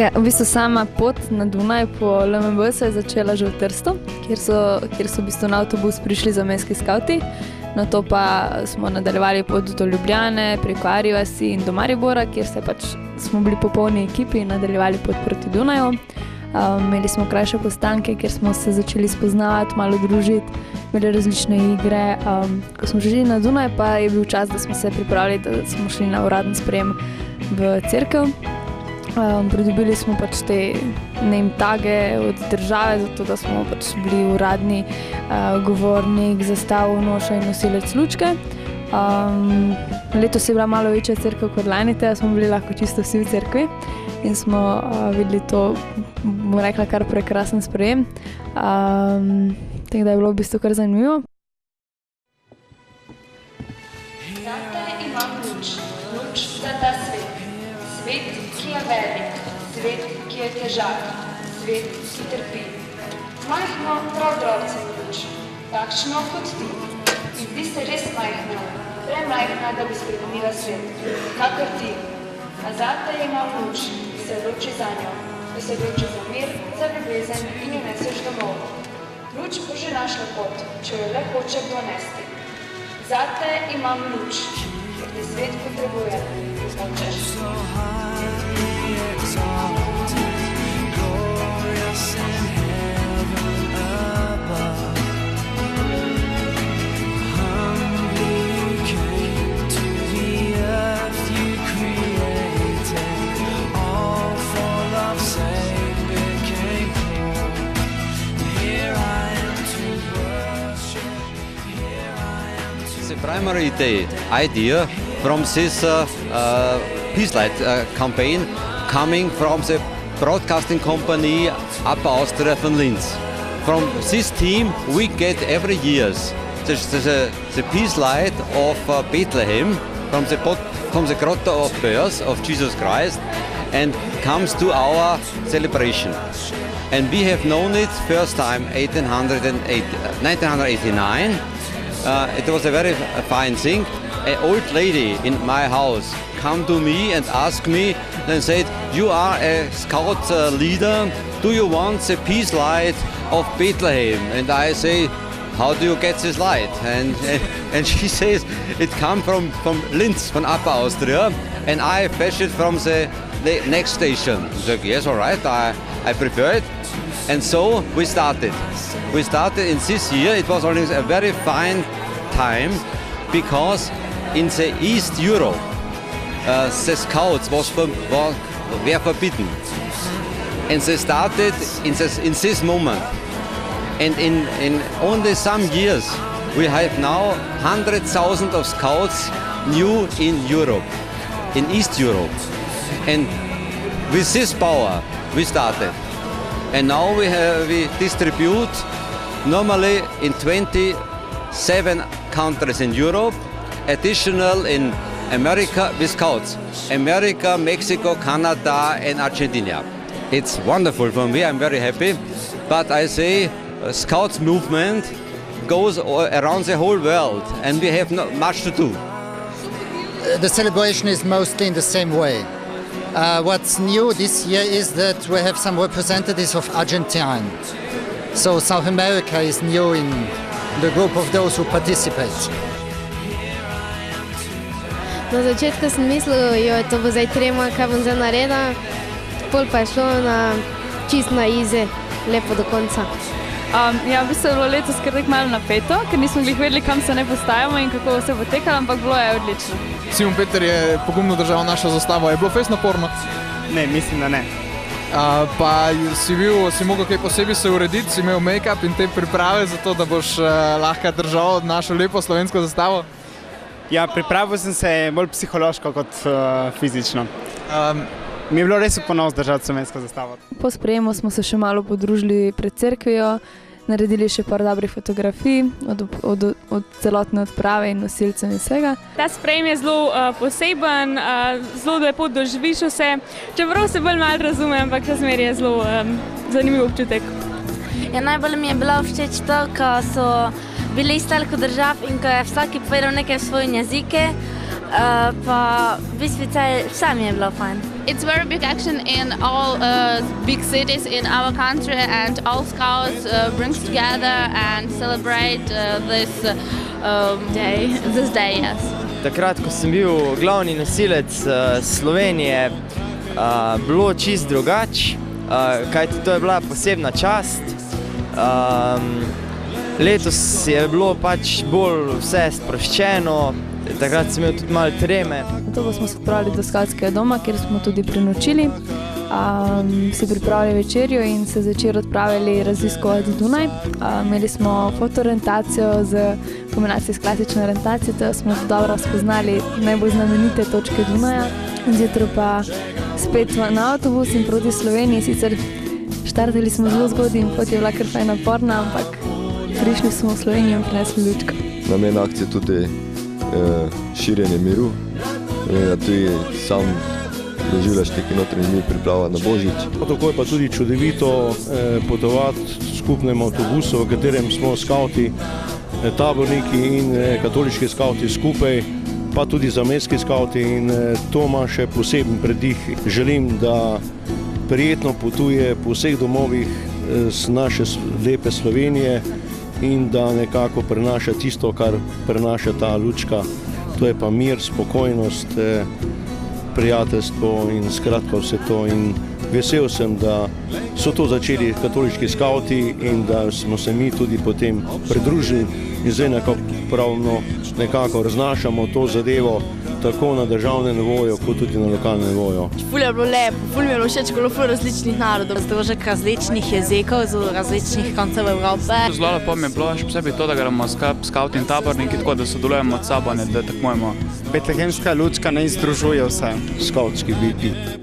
Ja, v bistvu sama pot na Dunaj po LMB se je začela že v Trstu, kjer so v bistvu na avtobus prišli zamejski skavti. Nato pa smo nadaljevali pot do Ljubljane, preko Arivasi in do Maribora, kjer smo bili popolni ekipi in nadaljevali pot proti Dunaju. Imeli smo krajše postanke, kjer smo se začeli spoznavati, malo družiti, imeli različne igre. Ko smo že na Dunaj, pa je bil čas, da smo se pripravili, da smo šli na uradni sprejem v cerkev. Pridobili smo te name-tage od države, zato da smo bili uradni govornik, zastavnoša in nosilec lučke. Letos je bila malo večja cerkev kot lani, tega smo bili lahko čisto vsi v cerkvi in smo videli to, bom rekla, kar prekrasen sprejem. Tako da je bilo v bistvu kar zanimivo. Zate imam luč za ta svet. Svet, ki je velik, svet, ki je težak, svet, ki trpi. Majhno, prav drobceno luč, takšno kot ti. In zdi se res majhna, premajhna, da bi spremenila svet, kakor ti. A zate imam luč, ki se odloči za njo, ki se odloči za mir, za ljubezen in jo neseš domov. Luč bo že našla pot, če jo le hoče donesti. Zate imam luč, ker te svet potrebuje. Hočeš? The primary idea from this Peace Light campaign coming from the broadcasting company Upper Austria von Linz. From this team we get every year the Peace Light of Bethlehem from the Grotto of Birth of Jesus Christ and comes to our celebration. And we have known it first time 1989. It was a very fine thing. An old lady in my house come to me and ask me and said, "You are a scout leader. Do you want the peace light of Bethlehem?" And I say, "How do you get this light?" And she says, "It comes from Linz, from Upper Austria, and I fetch it from the next station." I said, "Yes, all right. I prefer it." And so we started. We started in this year. It was always a very fine time because in the East Europe the scouts were forbidden. And they started in this moment. And in only some years we have now 100,000 of scouts new in Europe, in East Europe. And with this power we started. And now we distribute normally in 27 countries in Europe, additional in America with scouts. America, Mexico, Canada and Argentina. It's wonderful for me, I'm very happy. But I say Scouts movement goes around the whole world and we have not much to do. The celebration is mostly in the same way. What's new this year is that we have some representatives of Argentina. So South America is new in the group of those who participate. Na začetku sem mislil, to bo zdaj trema, kaj bom zdaj naredila. Pol pa je šlo čist na easy, lepo do konca. Ja, v bistvu je bilo letos kar tako malo napeto, ker nismo vedeli, kam se ne postajamo in kako vse bo tekalo, ampak bilo je odlično. Simon Peter je pogumno držal našo zastavo. Je bilo fest naporno? Ne, mislim, da ne. Pa si mogel kaj posebej se urediti, si imel make-up in te priprave za to, da boš lahko držal našo lepo slovensko zastavo? Ja, pripravil sem se bolj psihološko kot fizično. Mi je bilo res v ponos držati slovensko zastavo. Po sprejemu smo se še malo podružili pred cerkvijo, naredili še par dobrih fotografij od celotne odprave in nosilcev in vsega. Ta sprejem je zelo poseben, zelo lepo doživiš vse, čeprav se bolj malo razume, ampak razmer je zelo zanimiv občutek. Ja, najbolj mi je bila všeč to, ko so bili iz toliko držav in ko je vsaki povedal nekaj v svojem jezike. Pa v bistvu vse mi je bilo fajn. It's very big action in all big cities in our country, and all scouts brings together and celebrate this day, yes. Takrat, ko sem bil glavni nosilec Slovenije, bilo čist drugače, kajti to je bila posebna čast. Letos je bilo pač bolj vse sproščeno, takrat sem imel tudi malo treme. Zato smo se odpravili do skautskega doma, kjer smo tudi prenočili, si pripravili večerjo in se zvečer odpravili raziskovati Dunaj. Imeli smo fotoorientacijo z kombinacijo s klasično orientacijo, da smo dobro spoznali najbolj znamenite točke Dunaja. Zjutraj pa spet na avtobus in proti Sloveniji. Sicer štartali smo zelo zgodaj in pot je bila kar fajn naporna, ampak prišli smo v Slovenijo in prinesli lučko. Namen akcije tudi širjenje miru, da tudi sam doživljaš neki notranji mir priprava na Božič. Tako je pa tudi čudovito potovati v skupnem avtobusu, v katerem smo skauti, taborniki in katoliški skauti skupaj, pa tudi zamejski skauti, in to ima še poseben predih. Želim, da prijetno potuje po vseh domovih z naše lepe Slovenije in da nekako prenaša tisto, kar prenaša ta lučka. To je pa mir, spokojnost, prijateljstvo in skratka vse to. In vesel sem, da so to začeli katoliški skauti in da smo se mi tudi potem pridružili in zdaj nekako raznašamo to zadevo tako na državnem nivoju, kot tudi na lokalnem nivoju. Ful je bilo lepo, ful mi je bilo všeč, ko je bilo različnih narodov, združek različnih jezikov z različnih koncev Evrope. Zelo lepo mi je bilo, še posebej to, da gremo skauti in taborniki, tako da sodelujemo od sabo, da tekmujemo. Betlehemska lučka ne združuje vse. Skautski biti.